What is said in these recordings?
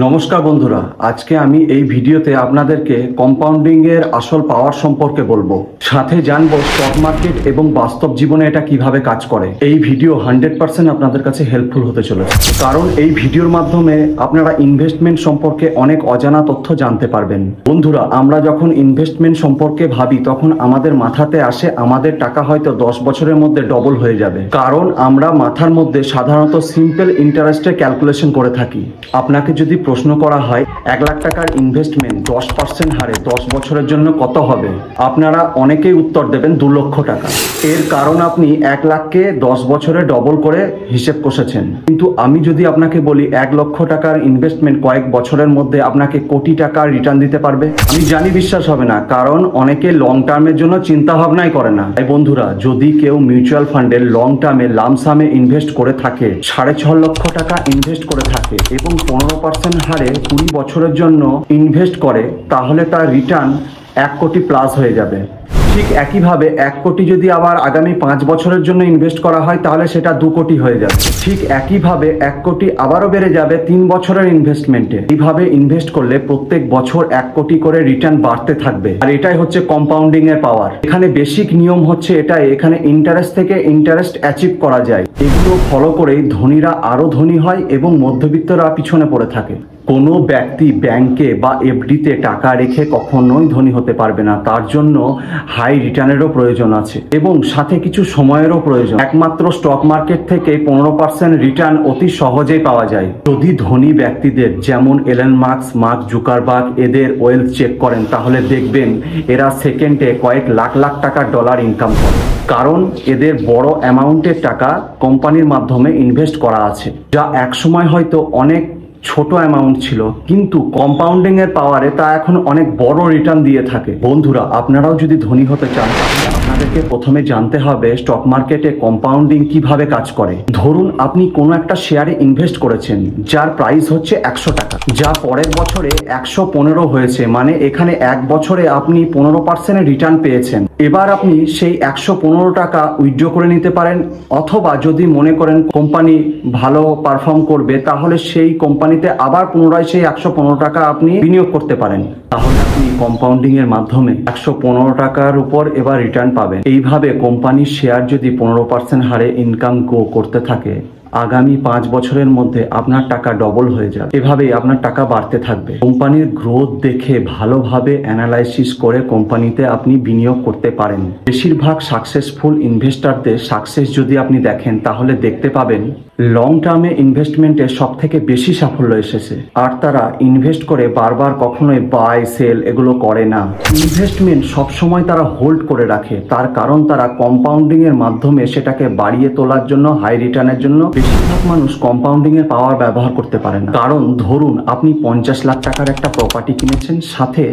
নমস্কার বন্ধুরা, আজকে আমি এই ভিডিওতে আপনাদেরকে কম্পাউন্ডিং এর আসল পাওয়ার সম্পর্কে বলবো। সাথে জানবো স্টক মার্কেট এবং বাস্তব জীবনে এটা কিভাবে কাজ করে। এই ভিডিও 100% আপনাদের কাছে হেল্পফুল হতে চলেছে, কারণ এই ভিডিওর মাধ্যমে আপনারা ইনভেস্টমেন্ট সম্পর্কে অনেক অজানা তথ্য জানতে পারবেন। বন্ধুরা, আমরা যখন ইনভেস্টমেন্ট সম্পর্কে ভাবি তখন আমাদের মাথাতে আসে আমাদের টাকা হয়তো 10 বছরের মধ্যে ডবল হয়ে যাবে, কারণ আমরা মাথার মধ্যে সাধারণত সিম্পল ইন্টারেস্টের ক্যালকুলেশন করে থাকি। আপনাকে যদি প্রশ্ন করা হয় 1 লাখ টাকার ইনভেস্টমেন্ট 10% হারে 10 বছরের জন্য কত হবে, আপনারা অনেকেই উত্তর দেবেন 2 লক্ষ টাকা। এর কারণ আপনি 1 লাখকে 10 বছরে ডবল করে হিসেব কষেছেন। কিন্তু আমি যদি আপনাকে বলি 1 লক্ষ টাকার ইনভেস্টমেন্ট কয়েক বছরের মধ্যে আপনাকে কোটি টাকা রিটার্ন দিতে পারবে, আমি জানি বিশ্বাস হবে না, কারণ অনেকে লং টার্মের জন্য চিন্তা ভাবনাই করে না। তাই বন্ধুরা, যদি কেউ মিউচুয়াল ফান্ডে লং টার্মে লামসামে ইনভেস্ট করে থাকে, 6.5 লক্ষ টাকা ইনভেস্ট করে থাকে এবং 15% হারে 20 বছরের জন্য ইনভেস্ট করে, তাহলে তার রিটার্ন 1 কোটি প্লাস হয়ে যাবে। ঠিক একইভাবে 1 কোটি যদি আবার আগামী 5 বছরের জন্য ইনভেস্ট করা হয়, তাহলে সেটা 2 কোটি হয়ে যাবে। ঠিক একইভাবে 1 কোটি আবারও বেড়ে যাবে 3 বছরের ইনভেস্টমেন্টে। এইভাবে ইনভেস্ট করলে প্রত্যেক বছর 1 কোটি করে রিটার্ন বাড়তে থাকবে। আর এটাই হচ্ছে কম্পাউন্ডিং এর পাওয়ার। এখানে বেসিক নিয়ম হচ্ছে এটাই, এখানে ইন্টারেস্ট থেকে ইন্টারেস্ট অ্যাচিভ করা যায়। এগুলো ফলো করে ধনীরা আরো ধনী হয় এবং মধ্যবিত্তরা পিছনে পড়ে থাকে। কোনো ব্যক্তি ব্যাংকে বা এফডিতে টাকা রেখে কখনোই ধনী হতে পারবে না। তার জন্য হাই রিটার্নেরও প্রয়োজন আছে এবং সাথে কিছু সময়েরও প্রয়োজন। একমাত্র স্টক মার্কেট থেকে 15% রিটার্ন অতি সহজেই পাওয়া যায়। যদি ধনী ব্যক্তিদের যেমন এলন মাস্ক, মার্ক জুকারবার্গ এদের ওয়েলথ চেক করেন, তাহলে দেখবেন এরা সেকেন্ডে কয়েক লাখ লাখ টাকার ডলার ইনকাম করে, কারণ এদের বড় অ্যামাউন্টের টাকা কোম্পানির মাধ্যমে ইনভেস্ট করা আছে, যা একসময় হয়তো অনেক ছোট অ্যামাউন্ট ছিল, কিন্তু কম্পাউন্ডিং এর পাওয়ারে তা এখন অনেক বড় রিটার্ন দিয়ে থাকে। বন্ধুরা, আপনারাও যদি ধনী হতে চান, তাহলে আপনাদেরকে প্রথমে জানতে হবে স্টক মার্কেটে কম্পাউন্ডিং কিভাবে কাজ করে। ধরুন আপনি কোনো একটা শেয়ারে ইনভেস্ট করেছেন, যার প্রাইস হচ্ছে 100 টাকা, যা পরের বছরে 115 হয়েছে, মানে এখানে 1 বছরে আপনি 15% রিটার্ন পেয়েছেন। এবার আপনি সেই 115 টাকা উইথড্র করে নিতে পারেন, অথবা যদি মনে করেন কোম্পানি ভালো পারফর্ম করবে, তাহলে সেই কোম্পানিতে আবার পুনরায় সেই 115 টাকা আপনি বিনিয়োগ করতে পারেন। তাহলে আপনি কম্পাউন্ডিং এর মাধ্যমে 115 টাকার উপর এবার রিটার্ন পাবেন। এইভাবে কোম্পানির শেয়ার যদি 15% হারে ইনকাম করতে থাকে, আগামী 5 বছরের মধ্যে আপনার টাকা ডবল হয়ে যাবে। এভাবেই আপনার টাকা বাড়তে থাকবে। কোম্পানির গ্রোথ দেখে ভালোভাবে অ্যানালাইসিস করে কোম্পানিতে আপনি বিনিয়োগ করতে পারেন। বেশিরভাগ সাকসেসফুল ইনভেস্টরদের সাকসেস যদি আপনি দেখেন, তাহলে দেখতে পাবেন লং টার্মে ইনভেস্টমেন্টে সব থেকে বেশি সাফল্য এসেছে, আর তারা ইনভেস্ট করে বারবার কখনোই বাই সেল এগুলো করে না। ইনভেস্টমেন্ট সবসময় তারা হোল্ড করে রাখে, তার কারণ তারা কম্পাউন্ডিং এর মাধ্যমে সেটাকে বাড়িয়ে তোলার জন্য, হাই রিটার্নের জন্য। বেশিরভাগ মানুষ কম্পাউন্ডিং এর পাওয়ার ব্যবহার করতে পারে না, কারণ ধরুন আপনি 50 লাখ টাকার একটা প্রপার্টি কিনেছেন, সাথে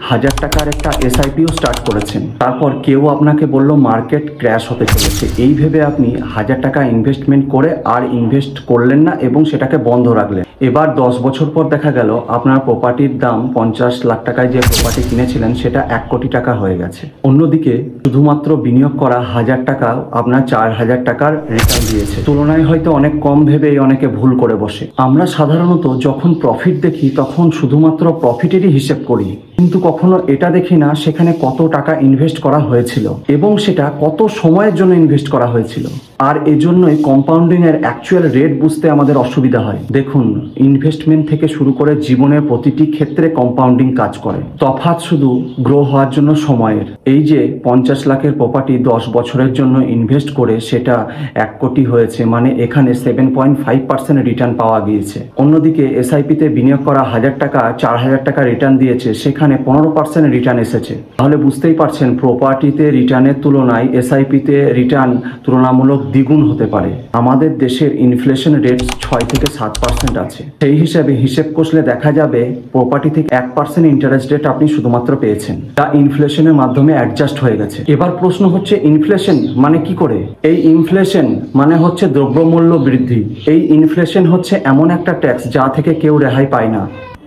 1000 টাকার একটা এসআইপিও স্টার্ট করেছেন। তারপর কেউ আপনাকে বলল মার্কেট ক্র্যাশ হতে চলেছে, এই ভেবে আপনি 1000 টাকা ইনভেস্টমেন্ট করে আর ইনভেস্ট করলেন না এবং সেটাকে বন্ধ রাখলেন। এবার 10 বছর পর দেখা গেল আপনার প্রপার্টির দাম 50 লাখ টাকায় যে প্রপার্টি কিনেছিলেন সেটা 1 কোটি টাকা হয়ে গেছে। অন্যদিকে শুধুমাত্র বিনিয়োগ করা 1000 টাকা আপনার 4000 টাকার রিটার্ন দিয়েছে। তুলনায় হয়তো অনেক কম ভেবেই অনেকে ভুল করে বসে। আমরা সাধারণত যখন প্রফিট দেখি তখন শুধুমাত্র প্রফিটেরই হিসেব করি, কিন্তু কখনো এটা দেখি না সেখানে কত টাকা ইনভেস্ট করা হয়েছিল এবং সেটা কত সময়ের জন্য ইনভেস্ট করা হয়েছিল। আর এজন্যই কম্পাউন্ডিং এর অ্যাকচুয়াল রেট বুঝতে আমাদের অসুবিধা হয়। দেখুন, ইনভেস্টমেন্ট থেকে শুরু করে জীবনের প্রতিটি ক্ষেত্রে কম্পাউন্ডিং কাজ করে। তফাৎ শুধু গ্রো হওয়ার জন্য সময়ের। এই যে 50 লাখের প্রপার্টি 10 বছরের জন্য ইনভেস্ট করে সেটা 1 কোটি হয়েছে, মানে এখানে 7.5% রিটার্ন পাওয়া গিয়েছে। অন্যদিকে এসআইপিতে বিনিয়োগ করা 1000 টাকা 4000 টাকা রিটার্ন দিয়েছে, সেখানে 15% রিটার্ন এসেছে। তাহলে বুঝতেই পারছেন প্রপার্টিতে রিটার্নের তুলনায় এসআইপিতে রিটার্ন তুলনামূলক দ্বিগুণ হতে পারে। আমাদের দেশের ইনফ্লেশন রেট 6 থেকে 7% আছে। সেই হিসাবে হিসেব কষলে দেখা যাবে প্রপার্টি থেকে 1% ইন্টারেস্ট রেট আপনি শুধুমাত্র পেয়েছেন, তা ইনফ্লেশনের মাধ্যমে অ্যাডজাস্ট হয়ে গেছে। এবার প্রশ্ন হচ্ছে ইনফ্লেশন মানে কি করে? এই ইনফ্লেশন মানে হচ্ছে দ্রব্যমূল্য বৃদ্ধি। এই ইনফ্লেশন হচ্ছে এমন একটা ট্যাক্স যা থেকে কেউ রেহাই পায় না।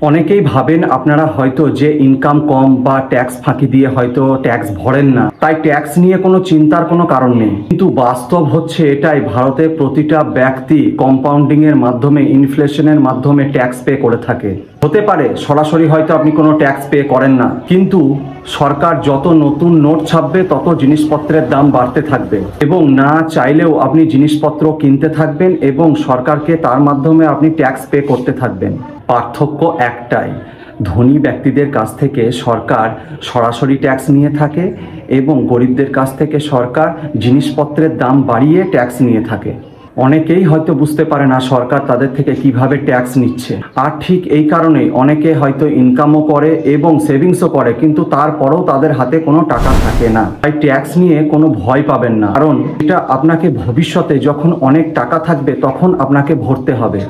অনেকেই ভাবেন আপনারা হয়তো যে ইনকাম কম বা ট্যাক্স ফাঁকি দিয়ে হয়তো ট্যাক্স ভরেন না, তাই ট্যাক্স নিয়ে কোনো চিন্তার কোনো কারণ নেই। কিন্তু বাস্তব হচ্ছে এটাই, ভারতে প্রতিটা ব্যক্তি কম্পাউন্ডিং এর মাধ্যমে, ইনফ্লেশনের মাধ্যমে ট্যাক্স পে করে থাকে। হতে পারে সরাসরি হয়তো আপনি কোনো ট্যাক্স পে করেন না, কিন্তু সরকার যত নতুন নোট ছাপবে তত জিনিসপত্রের দাম বাড়তে থাকবে এবং না চাইলেও আপনি জিনিসপত্র কিনতে থাকবেন এবং সরকারকে তার মাধ্যমে আপনি ট্যাক্স পে করতে থাকবেন। পার্থক্য একটাই, ধনী ব্যক্তিদের কাছ থেকে সরকার সরাসরি ট্যাক্স নিয়ে থাকে এবং গরিবদের কাছ থেকে সরকার জিনিসপত্রের দাম বাড়িয়ে ট্যাক্স নিয়ে থাকে। অনেকেই হয়তো বুঝতে পারে না সরকার তাদের থেকে কিভাবে ট্যাক্স নিচ্ছে, আর ঠিক এই কারণেই অনেকে হয়তো ইনকামও করে এবং সেভিংসও করে, কিন্তু তারপরেও তাদের হাতে কোনো টাকা থাকে না। তাই ট্যাক্স নিয়ে কোনো ভয় পাবেন না, কারণ এটা আপনাকে ভবিষ্যতে যখন অনেক টাকা থাকবে তখন আপনাকে ভরতে হবে।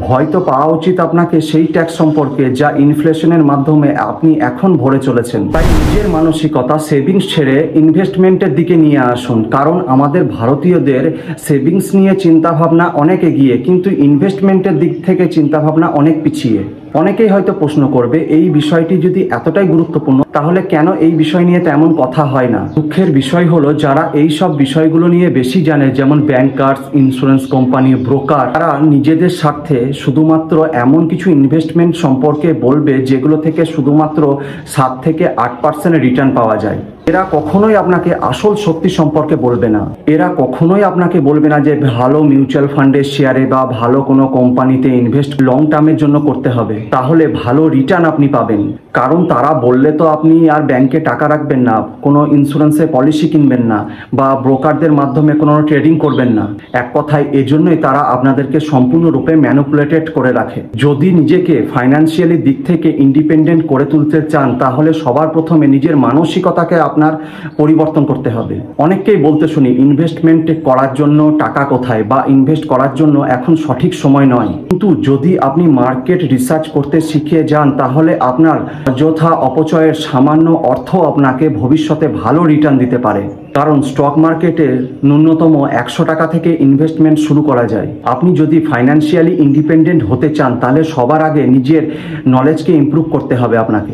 ভয় তো পাওয়া উচিত আপনাকে সেই ট্যাক্স সম্পর্কে যা ইনফ্লেশনের মাধ্যমে আপনি এখন ভরে চলেছেন। তাই নিজের মানসিকতা সেভিংস ছেড়ে ইনভেস্টমেন্টের দিকে নিয়ে আসুন, কারণ আমাদের ভারতীয়দের সেভিংস নিয়ে চিন্তাভাবনা অনেক এগিয়ে, কিন্তু ইনভেস্টমেন্টের দিক থেকে চিন্তাভাবনা অনেক পিছিয়ে। অনেকেই হয়তো প্রশ্ন করবে, এই বিষয়টি যদি এতটাই গুরুত্বপূর্ণ তাহলে কেন এই বিষয় নিয়ে তেমন কথা হয় না? দুঃখের বিষয় হলো, যারা এই সব বিষয়গুলো নিয়ে বেশি জানে, যেমন ব্যাংকার্স, ইন্স্যুরেন্স কোম্পানি, ব্রোকার, তারা নিজেদের স্বার্থে শুধুমাত্র এমন কিছু ইনভেস্টমেন্ট সম্পর্কে বলবে যেগুলো থেকে শুধুমাত্র 7 থেকে 8% রিটার্ন পাওয়া যায়। এরা কখনোই আপনাকে আসল শক্তি সম্পর্কে বলবে না। এরা কখনোই আপনাকে বলবে না যে ভালো মিউচুয়াল ফান্ডের শেয়ারে বা ভালো কোনো কোম্পানিতে ইনভেস্ট লং টার্মের জন্য করতে হবে, তাহলে ভালো রিটার্ন আপনি পাবেন। কারণ তারা বললে তো আপনি আর ব্যাংকে টাকা রাখবেন না, কোনো ইন্স্যুরেন্সের পলিসি কিনবেন না বা ব্রোকারদের মাধ্যমে কোনো ট্রেডিং করবেন না। এক কথায় এজন্যই তারা আপনাদেরকে সম্পূর্ণরূপে ম্যানিপুলেটেড করে রাখে। যদি নিজেকে ফাইন্যান্সিয়ালি দিক থেকে ইন্ডিপেন্ডেন্ট করে তুলতে চান, তাহলে সবার প্রথমে নিজের মানসিকতাকে আপনার পরিবর্তন করতে হবে। অনেককেই বলতে শুনি ইনভেস্টমেন্ট করার জন্য টাকা কোথায়, বা ইনভেস্ট করার জন্য এখন সঠিক সময় নয়। কিন্তু যদি আপনি মার্কেট রিসার্চ করতে শিখে যান, তাহলে আপনার অযথা অপচয়ের সামান্য অর্থ আপনাকে ভবিষ্যতে ভালো রিটার্ন দিতে পারে। কারণ স্টক মার্কেটে ন্যূনতম 100 টাকা থেকে ইনভেস্টমেন্ট শুরু করা যায়। আপনি যদি ফাইন্যান্সিয়ালি ইন্ডিপেন্ডেন্ট হতে চান, তাহলে সবার আগে নিজের নলেজকে ইমপ্রুভ করতে হবে আপনাকে।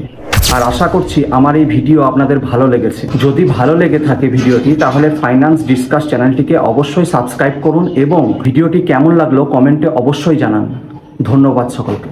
আর আশা করছি আমার এই ভিডিও আপনাদের ভালো লেগেছে। যদি ভালো লেগে থাকে ভিডিওটি, তাহলে ফাইন্যান্স ডিসকাস চ্যানেলটিকে অবশ্যই সাবস্ক্রাইব করুন এবং ভিডিওটি কেমন লাগলো কমেন্টে অবশ্যই জানান। ধন্যবাদ সকলকে।